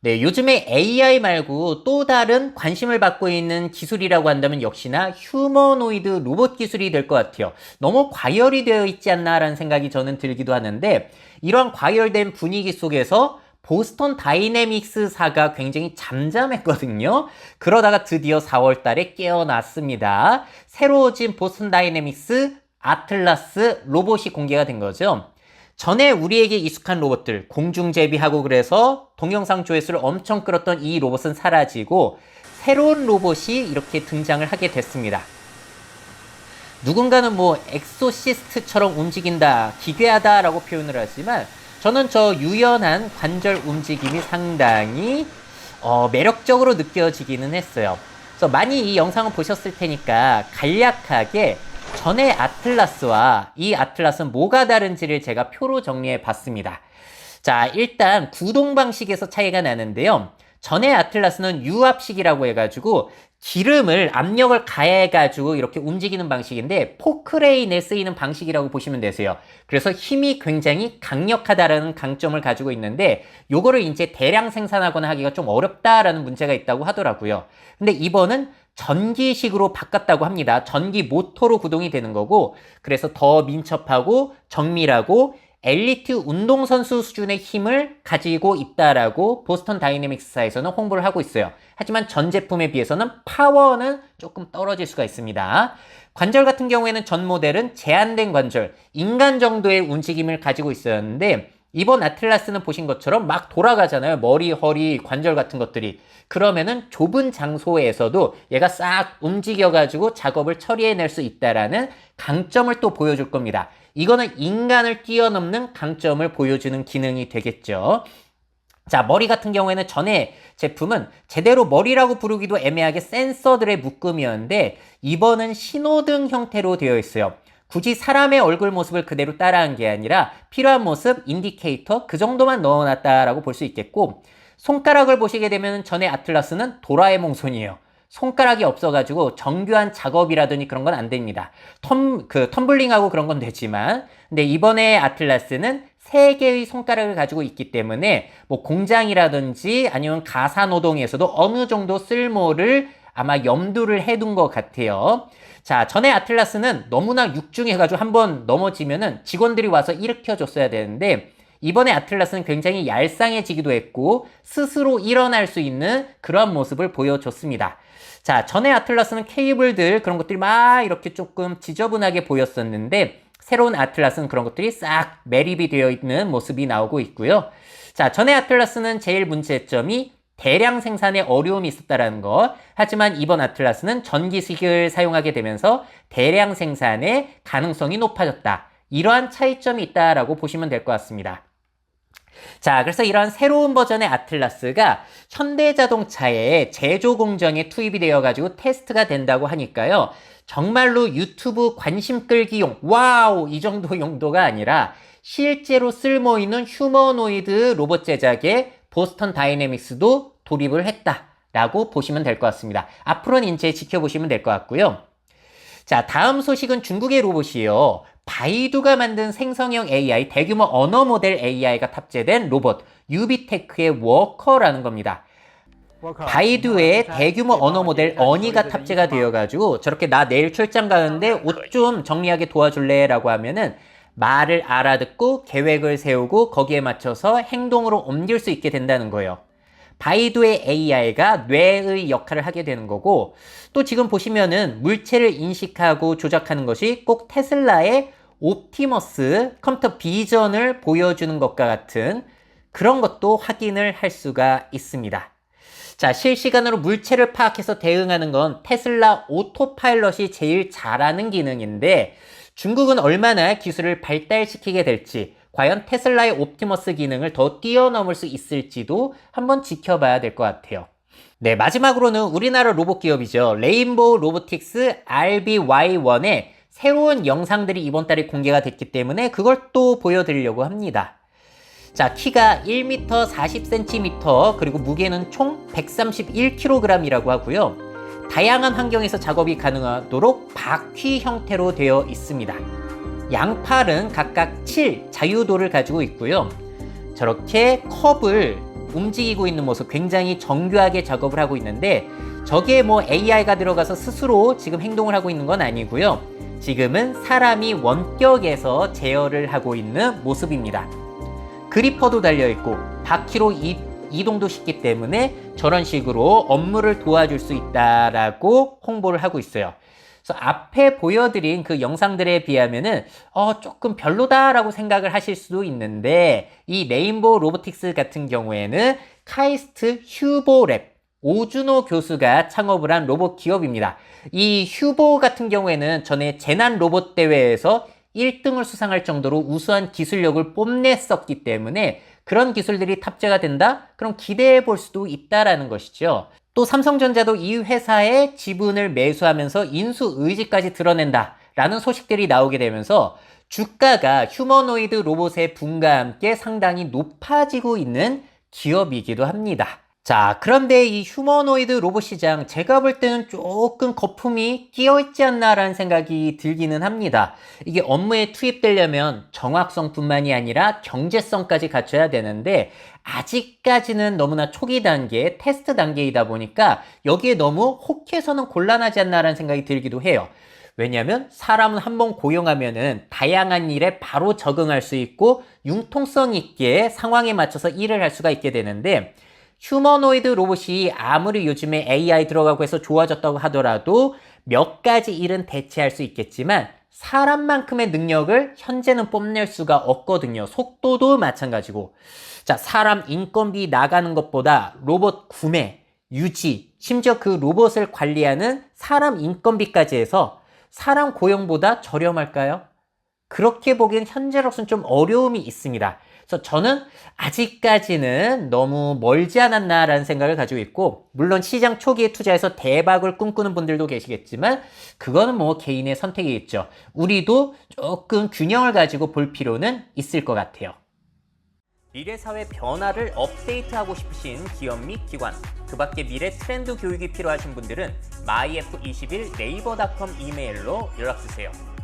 네, 요즘에 AI 말고 또 다른 관심을 받고 있는 기술이라고 한다면 역시나 휴머노이드 로봇 기술이 될 것 같아요. 너무 과열이 되어 있지 않나라는 생각이 저는 들기도 하는데, 이런 과열된 분위기 속에서 보스턴 다이내믹스사가 굉장히 잠잠했거든요. 그러다가 드디어 4월 달에 깨어났습니다. 새로워진 보스턴 다이내믹스 아틀라스 로봇이 공개가 된 거죠. 전에 우리에게 익숙한 로봇들, 공중제비하고 그래서 동영상 조회수를 엄청 끌었던 이 로봇은 사라지고 새로운 로봇이 이렇게 등장을 하게 됐습니다. 누군가는 뭐 엑소시스트처럼 움직인다, 기괴하다 라고 표현을 하지만 저는 저 유연한 관절 움직임이 상당히 매력적으로 느껴지기는 했어요. 그래서 많이 이 영상을 보셨을 테니까 간략하게 전의 아틀라스와 이 아틀라스는 뭐가 다른지를 제가 표로 정리해 봤습니다. 자, 일단 구동 방식에서 차이가 나는데요. 전의 아틀라스는 유압식이라고 해가지고 기름을 압력을 가해가지고 이렇게 움직이는 방식인데 포크레인에 쓰이는 방식이라고 보시면 되세요. 그래서 힘이 굉장히 강력하다라는 강점을 가지고 있는데 요거를 이제 대량 생산하거나 하기가 좀 어렵다라는 문제가 있다고 하더라고요. 근데 이번은 전기식으로 바꿨다고 합니다. 전기 모터로 구동이 되는 거고 그래서 더 민첩하고 정밀하고 엘리트 운동선수 수준의 힘을 가지고 있다라고 보스턴 다이내믹스사에서는 홍보를 하고 있어요. 하지만 전 제품에 비해서는 파워는 조금 떨어질 수가 있습니다. 관절 같은 경우에는 전 모델은 제한된 관절, 인간 정도의 움직임을 가지고 있었는데 이번 아틀라스는 보신 것처럼 막 돌아가잖아요. 머리, 허리, 관절 같은 것들이. 그러면은 좁은 장소에서도 얘가 싹 움직여가지고 작업을 처리해낼 수 있다라는 강점을 또 보여줄 겁니다. 이거는 인간을 뛰어넘는 강점을 보여주는 기능이 되겠죠. 자, 머리 같은 경우에는 전에 제품은 제대로 머리라고 부르기도 애매하게 센서들의 묶음이었는데 이번은 신호등 형태로 되어 있어요. 굳이 사람의 얼굴 모습을 그대로 따라한 게 아니라 필요한 모습, 인디케이터 그 정도만 넣어놨다라고 볼 수 있겠고 손가락을 보시게 되면 전에 아틀라스는 도라에몽 손이에요. 손가락이 없어가지고 정교한 작업이라든지 그런 건 안 됩니다. 텀블링하고 그런 건 되지만 근데 이번에 아틀라스는 3개의 손가락을 가지고 있기 때문에 뭐 공장이라든지 아니면 가사노동에서도 어느 정도 쓸모를 아마 염두를 해둔 것 같아요. 자, 전에 아틀라스는 너무나 육중해가지고 한번 넘어지면은 직원들이 와서 일으켜줬어야 되는데 이번에 아틀라스는 굉장히 얄쌍해지기도 했고 스스로 일어날 수 있는 그런 모습을 보여줬습니다. 자, 전에 아틀라스는 케이블들 그런 것들이 막 이렇게 조금 지저분하게 보였었는데 새로운 아틀라스는 그런 것들이 싹 매립이 되어 있는 모습이 나오고 있고요. 자, 전에 아틀라스는 제일 문제점이 대량 생산에 어려움이 있었다는 것. 하지만 이번 아틀라스는 전기식을 사용하게 되면서 대량 생산의 가능성이 높아졌다. 이러한 차이점이 있다라고 보시면 될 것 같습니다. 자, 그래서 이런 새로운 버전의 아틀라스가 현대자동차의 제조 공정에 투입이 되어가지고 테스트가 된다고 하니까요. 정말로 유튜브 관심 끌기용, 와우! 이 정도 용도가 아니라 실제로 쓸모있는 휴머노이드 로봇 제작에 보스턴 다이내믹스도 돌입을 했다라고 보시면 될 것 같습니다. 앞으로는 이제 지켜보시면 될 것 같고요. 자, 다음 소식은 중국의 로봇이에요. 바이두가 만든 생성형 AI, 대규모 언어 모델 AI가 탑재된 로봇 유비테크의 워커라는 겁니다. 바이두의 대규모 언어 모델 어니가 탑재가 되어가지고 저렇게 나 내일 출장 가는데 옷 좀 정리하게 도와줄래? 라고 하면은 말을 알아듣고 계획을 세우고 거기에 맞춰서 행동으로 옮길 수 있게 된다는 거예요. 바이두의 AI가 뇌의 역할을 하게 되는 거고 또 지금 보시면은 물체를 인식하고 조작하는 것이 꼭 테슬라의 옵티머스 컴퓨터 비전을 보여주는 것과 같은 그런 것도 확인을 할 수가 있습니다. 자, 실시간으로 물체를 파악해서 대응하는 건 테슬라 오토파일럿이 제일 잘하는 기능인데 중국은 얼마나 기술을 발달시키게 될지 과연 테슬라의 옵티머스 기능을 더 뛰어넘을 수 있을지도 한번 지켜봐야 될 것 같아요. 네, 마지막으로는 우리나라 로봇 기업이죠. 레인보우 로보틱스 RBY1의 새로운 영상들이 이번 달에 공개가 됐기 때문에 그걸 또 보여드리려고 합니다. 자, 키가 1m 40cm 그리고 무게는 총 131kg이라고 하고요. 다양한 환경에서 작업이 가능하도록 바퀴 형태로 되어 있습니다. 양팔은 각각 7 자유도를 가지고 있고요. 저렇게 컵을 움직이고 있는 모습 굉장히 정교하게 작업을 하고 있는데 저게 뭐 AI가 들어가서 스스로 지금 행동을 하고 있는 건 아니고요. 지금은 사람이 원격에서 제어를 하고 있는 모습입니다. 그리퍼도 달려있고 바퀴로 이동도 쉽기 때문에 저런 식으로 업무를 도와줄 수 있다라고 홍보를 하고 있어요. 그래서 앞에 보여드린 그 영상들에 비하면은 조금 별로다라고 생각을 하실 수도 있는데 이 레인보우 로보틱스 같은 경우에는 카이스트 휴보랩 오준호 교수가 창업을 한 로봇 기업입니다. 이 휴보 같은 경우에는 전에 재난 로봇 대회에서 1등을 수상할 정도로 우수한 기술력을 뽐냈었기 때문에 그런 기술들이 탑재가 된다? 그럼 기대해 볼 수도 있다라는 것이죠. 또 삼성전자도 이 회사의 지분을 매수하면서 인수 의지까지 드러낸다라는 소식들이 나오게 되면서 주가가 휴머노이드 로봇의 붐과 함께 상당히 높아지고 있는 기업이기도 합니다. 자, 그런데 이 휴머노이드 로봇 시장 제가 볼 때는 조금 거품이 끼어있지 않나라는 생각이 들기는 합니다. 이게 업무에 투입되려면 정확성뿐만이 아니라 경제성까지 갖춰야 되는데 아직까지는 너무나 초기 단계, 테스트 단계이다 보니까 여기에 너무 혹해서는 곤란하지 않나라는 생각이 들기도 해요. 왜냐하면 사람은 한번 고용하면은 다양한 일에 바로 적응할 수 있고 융통성 있게 상황에 맞춰서 일을 할 수가 있게 되는데 휴머노이드 로봇이 아무리 요즘에 AI 들어가고 해서 좋아졌다고 하더라도 몇 가지 일은 대체할 수 있겠지만 사람만큼의 능력을 현재는 뽐낼 수가 없거든요. 속도도 마찬가지고. 자, 사람 인건비 나가는 것보다 로봇 구매, 유지, 심지어 그 로봇을 관리하는 사람 인건비까지 해서 사람 고용보다 저렴할까요? 그렇게 보기엔 현재로서는 좀 어려움이 있습니다. 그래서 저는 아직까지는 너무 멀지 않았나라는 생각을 가지고 있고 물론 시장 초기에 투자해서 대박을 꿈꾸는 분들도 계시겠지만 그거는 뭐 개인의 선택이겠죠. 우리도 조금 균형을 가지고 볼 필요는 있을 것 같아요. 미래사회 변화를 업데이트하고 싶으신 기업 및 기관, 그 밖에 미래 트렌드 교육이 필요하신 분들은 myf21naver.com 이메일로 연락주세요.